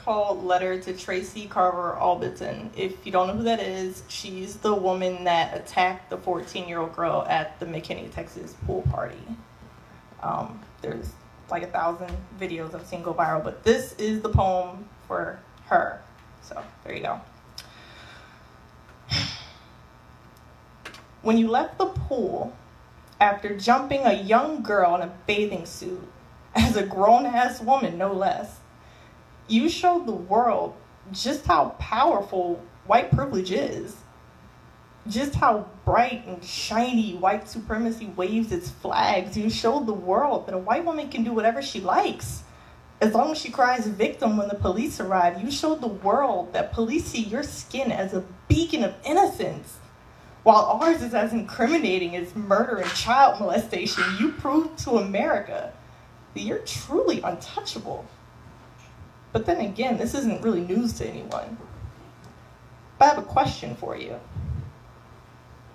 called Letter to Tracy Carver Alberton. If you don't know who that is, she's the woman that attacked the 14-year-old girl at the McKinney, Texas pool party. There's like 1,000 videos I've seen go viral, but this is the poem for her. So there you go. When you left the pool after jumping a young girl in a bathing suit, as a grown-ass woman, no less, you showed the world just how powerful white privilege is. Just how bright and shiny white supremacy waves its flags. You showed the world that a white woman can do whatever she likes, as long as she cries victim when the police arrive. You showed the world that police see your skin as a beacon of innocence, while ours is as incriminating as murder and child molestation. You proved to America that you're truly untouchable. But then again, this isn't really news to anyone. But I have a question for you.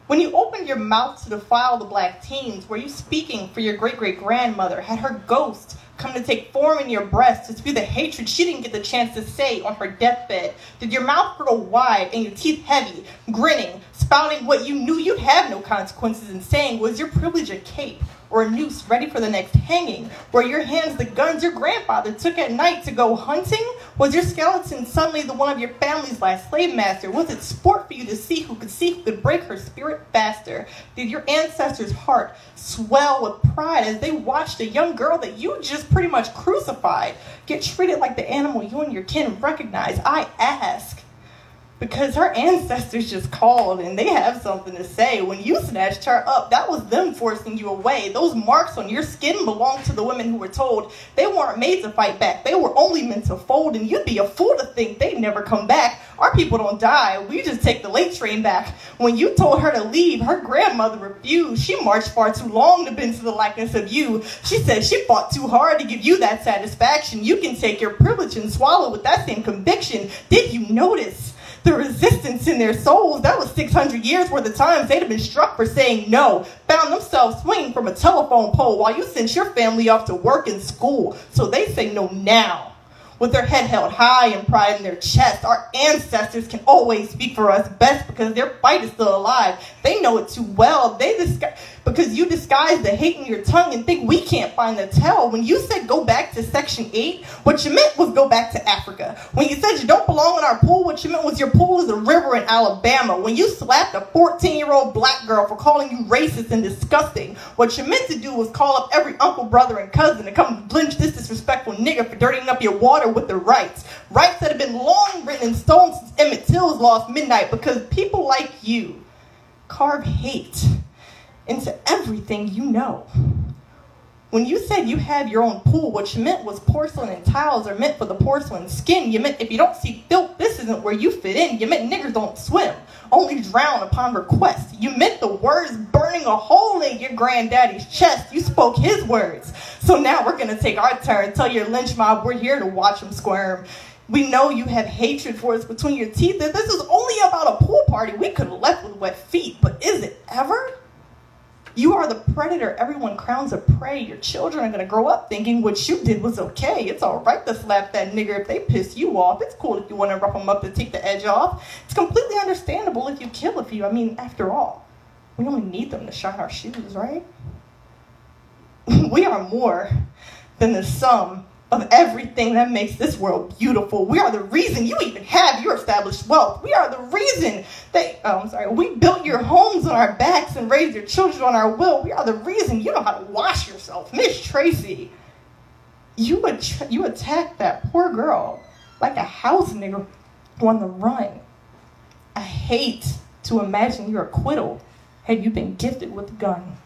When you opened your mouth to defile the black teens, were you speaking for your great-great-grandmother? Had her ghost come to take form in your breast to spew the hatred she didn't get the chance to say on her deathbed? Did your mouth grow wide and your teeth heavy, grinning, spouting what you knew you'd have no consequences in saying? Was your privilege a cape or a noose ready for the next hanging? Were your hands the guns your grandfather took at night to go hunting? Was your skeleton suddenly the one of your family's last slave master? Was it sport for you to see who could break her spirit faster? Did your ancestors' heart swell with pride as they watched a young girl that you just pretty much crucified get treated like the animal you and your kin recognize? I ask, because her ancestors just called and they have something to say. When you snatched her up, that was them forcing you away. Those marks on your skin belong to the women who were told they weren't made to fight back. They were only meant to fold, and you'd be a fool to think they'd never come back. Our people don't die. We just take the late train back. When you told her to leave, her grandmother refused. She marched far too long to bend to the likeness of you. She said she fought too hard to give you that satisfaction. You can take your privilege and swallow with that same conviction. Did you notice the resistance in their souls? That was 600 years worth of times they'd have been struck for saying no, found themselves swinging from a telephone pole while you sent your family off to work and school. So they say no now, with their head held high and pride in their chest. Our ancestors can always speak for us best because their fight is still alive. They know it too well. Because you disguise the hate in your tongue and think we can't find the tell. When you said go back to Section 8, what you meant was go back to Africa. When you said you don't belong in our pool, what you meant was your pool is a river in Alabama. When you slapped a 14-year-old black girl for calling you racist and disgusting, what you meant to do was call up every uncle, brother, and cousin to come lynch this disrespectful nigger for dirtying up your water with their rights. Rights that have been long written in stone since Emmett Till's lost midnight, because people like you carve hate into everything you know. When you said you have your own pool, what you meant was porcelain and tiles are meant for the porcelain skin. You meant if you don't see filth, this isn't where you fit in. You meant niggers don't swim, only drown upon request. You meant the words burning a hole in your granddaddy's chest. You spoke his words. So now we're going to take our turn. Tell your lynch mob we're here to watch them squirm. We know you have hatred for us between your teeth. If this is only about a pool party, we could have left with wet feet. But is it ever? You are the predator everyone crowns a prey. Your children are going to grow up thinking what you did was okay. It's all right to slap that nigger if they piss you off. It's cool if you want to rough them up to take the edge off. It's completely understandable if you kill a few. I mean, after all, we only need them to shine our shoes, right? We are more than the sum of everything that makes this world beautiful. We are the reason you even have your established wealth. We are the reason we built your homes on our backs and raised your children on our will. We are the reason you know how to wash yourself. Miss Tracy, you attacked that poor girl like a house nigger on the run. I hate to imagine your acquittal had you been gifted with a gun.